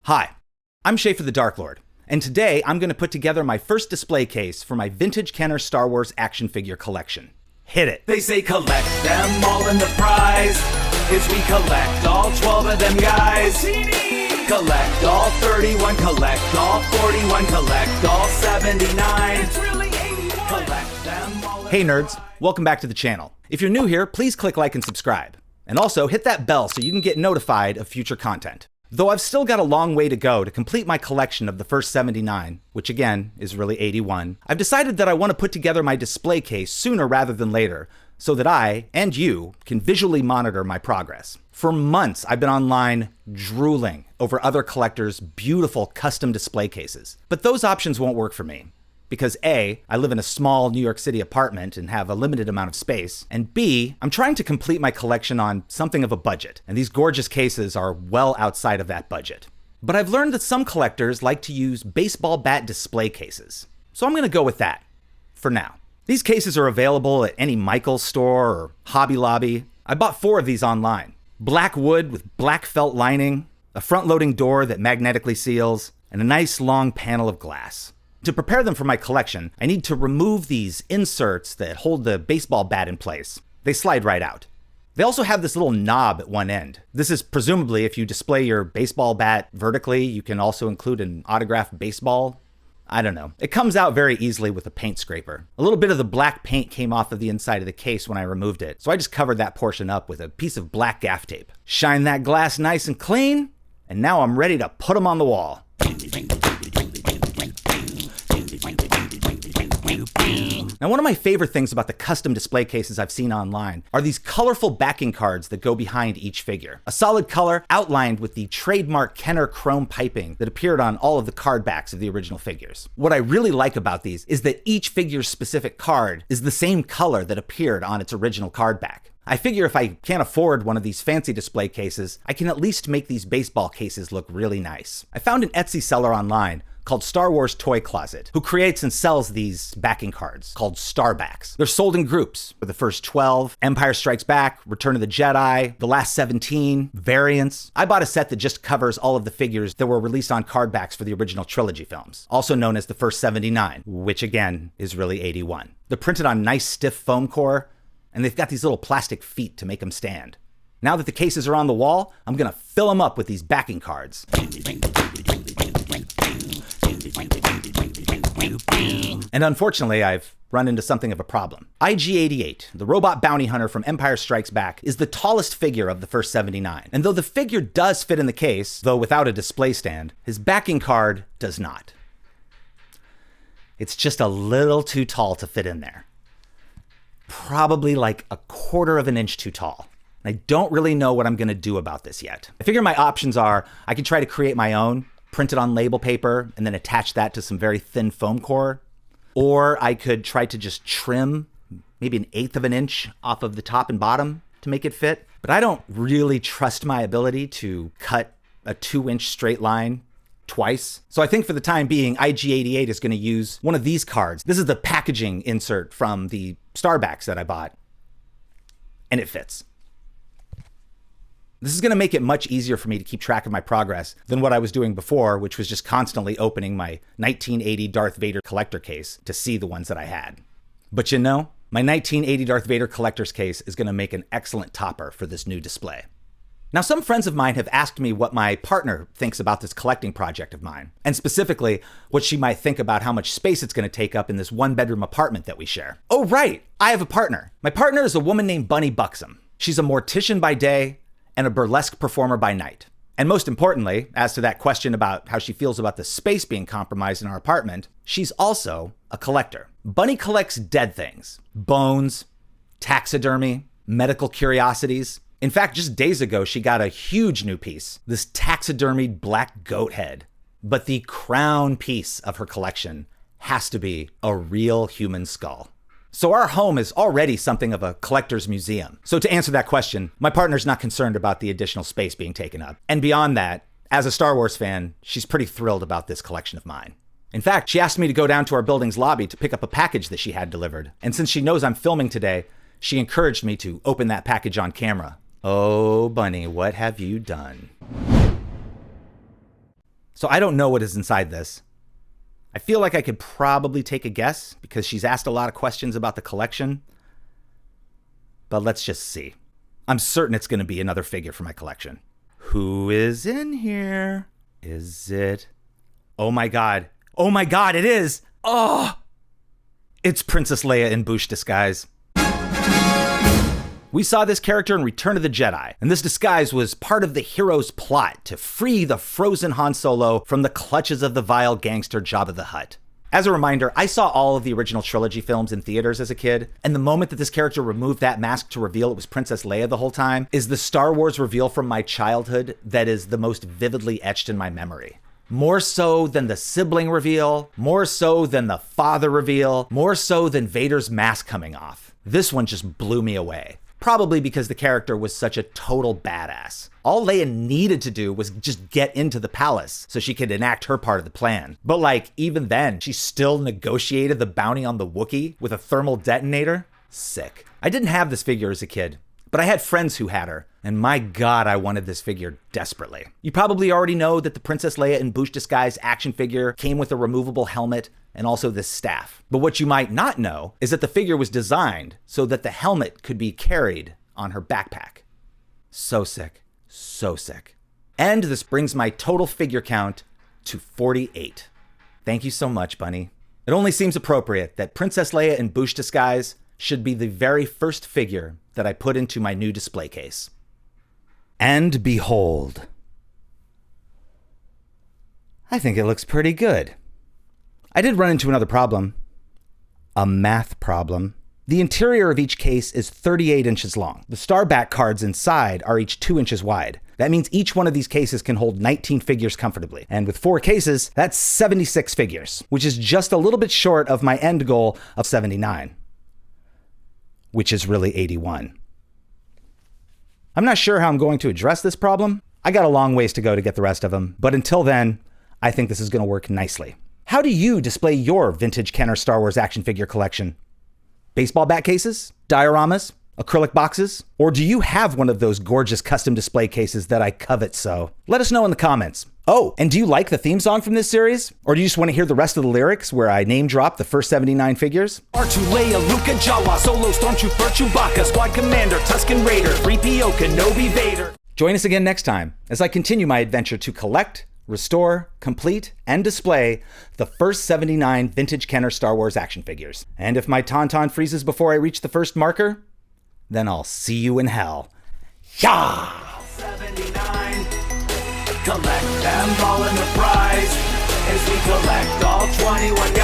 Hi, I'm Schaffer the Darklord, and today I'm going to put together my first display case for my vintage Kenner Star Wars action figure collection. Hit it! They say collect them all and the prize is we collect all 12 of them guys. Collect all 31, collect all 41, collect all 79. It's really 81. Collect them all. Hey nerds, welcome back to the channel. If you're new here, please click like and subscribe. And also hit that bell so you can get notified of future content. Though I've still got a long way to go to complete my collection of the first 79, which again is really 81, I've decided that I want to put together my display case sooner rather than later so that I, and you, can visually monitor my progress. For months, I've been online drooling over other collectors' beautiful custom display cases. But those options won't work for me. Because A, I live in a small New York City apartment and have a limited amount of space, and B, I'm trying to complete my collection on something of a budget, and these gorgeous cases are well outside of that budget. But I've learned that some collectors like to use baseball bat display cases, so I'm gonna go with that, for now. These cases are available at any Michaels store or Hobby Lobby. I bought 4 of these online. Black wood with black felt lining, a front-loading door that magnetically seals, and a nice long panel of glass. To prepare them for my collection, I need to remove these inserts that hold the baseball bat in place. They slide right out. They also have this little knob at one end. This is presumably if you display your baseball bat vertically, you can also include an autographed baseball. I don't know. It comes out very easily with a paint scraper. A little bit of the black paint came off of the inside of the case when I removed it, so I just covered that portion up with a piece of black gaff tape. Shine that glass nice and clean, and now I'm ready to put them on the wall. Now, one of my favorite things about the custom display cases I've seen online are these colorful backing cards that go behind each figure. A solid color outlined with the trademark Kenner chrome piping that appeared on all of the card backs of the original figures. What I really like about these is that each figure's specific card is the same color that appeared on its original card back. I figure if I can't afford one of these fancy display cases, I can at least make these baseball cases look really nice. I found an Etsy seller online called Star Wars Toy Closet, who creates and sells these backing cards called Starbacks. They're sold in groups for the first 12, Empire Strikes Back, Return of the Jedi, The Last 17, variants. I bought a set that just covers all of the figures that were released on card backs for the original trilogy films, also known as the first 79, which again is really 81. They're printed on nice stiff foam core, and they've got these little plastic feet to make them stand. Now that the cases are on the wall, I'm gonna fill them up with these backing cards. And unfortunately, I've run into something of a problem. IG-88, the robot bounty hunter from Empire Strikes Back, is the tallest figure of the first 79. And though the figure does fit in the case, though without a display stand, his backing card does not. It's just a little too tall to fit in there. Probably like a 1/4 of an inch too tall. I don't really know what I'm gonna do about this yet. I figure my options are, I can try to create my own, print it on label paper, and then attach that to some very thin foam core. Or I could try to just trim maybe 1/8 of an inch off of the top and bottom to make it fit. But I don't really trust my ability to cut a 2-inch straight line twice. So I think for the time being, IG-88 is gonna use one of these cards. This is the packaging insert from the Starbacks that I bought, and it fits. This is gonna make it much easier for me to keep track of my progress than what I was doing before, which was just constantly opening my 1980 Darth Vader collector case to see the ones that I had. But you know, my 1980 Darth Vader collector's case is gonna make an excellent topper for this new display. Now, some friends of mine have asked me what my partner thinks about this collecting project of mine, and specifically what she might think about how much space it's gonna take up in this 1-bedroom apartment that we share. Oh right, I have a partner. My partner is a woman named Bunny Buxom. She's a mortician by day and a burlesque performer by night. And most importantly, as to that question about how she feels about the space being compromised in our apartment, she's also a collector. Bunny collects dead things, bones, taxidermy, medical curiosities. In fact, just days ago, she got a huge new piece, this taxidermied black goat head. But the crown piece of her collection has to be a real human skull. So our home is already something of a collector's museum. So to answer that question, my partner's not concerned about the additional space being taken up. And beyond that, as a Star Wars fan, she's pretty thrilled about this collection of mine. In fact, she asked me to go down to our building's lobby to pick up a package that she had delivered. And since she knows I'm filming today, she encouraged me to open that package on camera. Oh, Bunny, what have you done? So I don't know what is inside this. I feel like I could probably take a guess because she's asked a lot of questions about the collection. But let's just see. I'm certain it's going to be another figure for my collection. Who is in here? Is it? Oh my God. Oh my God, it is. Oh, it's Princess Leia in Boushh disguise. We saw this character in Return of the Jedi, and this disguise was part of the hero's plot to free the frozen Han Solo from the clutches of the vile gangster Jabba the Hutt. As a reminder, I saw all of the original trilogy films in theaters as a kid, and the moment that this character removed that mask to reveal it was Princess Leia the whole time is the Star Wars reveal from my childhood that is the most vividly etched in my memory. More so than the sibling reveal, more so than the father reveal, more so than Vader's mask coming off. This one just blew me away. Probably because the character was such a total badass. All Leia needed to do was just get into the palace so she could enact her part of the plan. But like, even then, she still negotiated the bounty on the Wookiee with a thermal detonator? Sick. I didn't have this figure as a kid, but I had friends who had her, and my God, I wanted this figure desperately. You probably already know that the Princess Leia in Boushh disguise action figure came with a removable helmet and also this staff. But what you might not know is that the figure was designed so that the helmet could be carried on her backpack. So sick, so sick. And this brings my total figure count to 48. Thank you so much, Bunny. It only seems appropriate that Princess Leia in Boushh disguise should be the very first figure that I put into my new display case. And behold. I think it looks pretty good. I did run into another problem. A math problem. The interior of each case is 38 inches long. The Starback cards inside are each 2 inches wide. That means each one of these cases can hold 19 figures comfortably. And with 4 cases, that's 76 figures, which is just a little bit short of my end goal of 79, which is really 81. I'm not sure how I'm going to address this problem. I got a long ways to go to get the rest of them, but until then, I think this is going to work nicely. How do you display your vintage Kenner Star Wars action figure collection? Baseball bat cases? Dioramas? Acrylic boxes? Or do you have one of those gorgeous custom display cases that I covet so? Let us know in the comments. Oh, and do you like the theme song from this series? Or do you just want to hear the rest of the lyrics where I name drop the first 79 figures? R2, Leia, Luke, Jawa, Solo, Stormtrooper, Chewbacca, Squad Commander, Tusken Raider, 3PO, Kenobi, Vader. Join us again next time as I continue my adventure to collect, restore, complete, and display the first 79 vintage Kenner Star Wars action figures. And if my Tauntaun freezes before I reach the first marker, then I'll see you in hell. Yeah! 79, collect them all in the prize as we collect all 21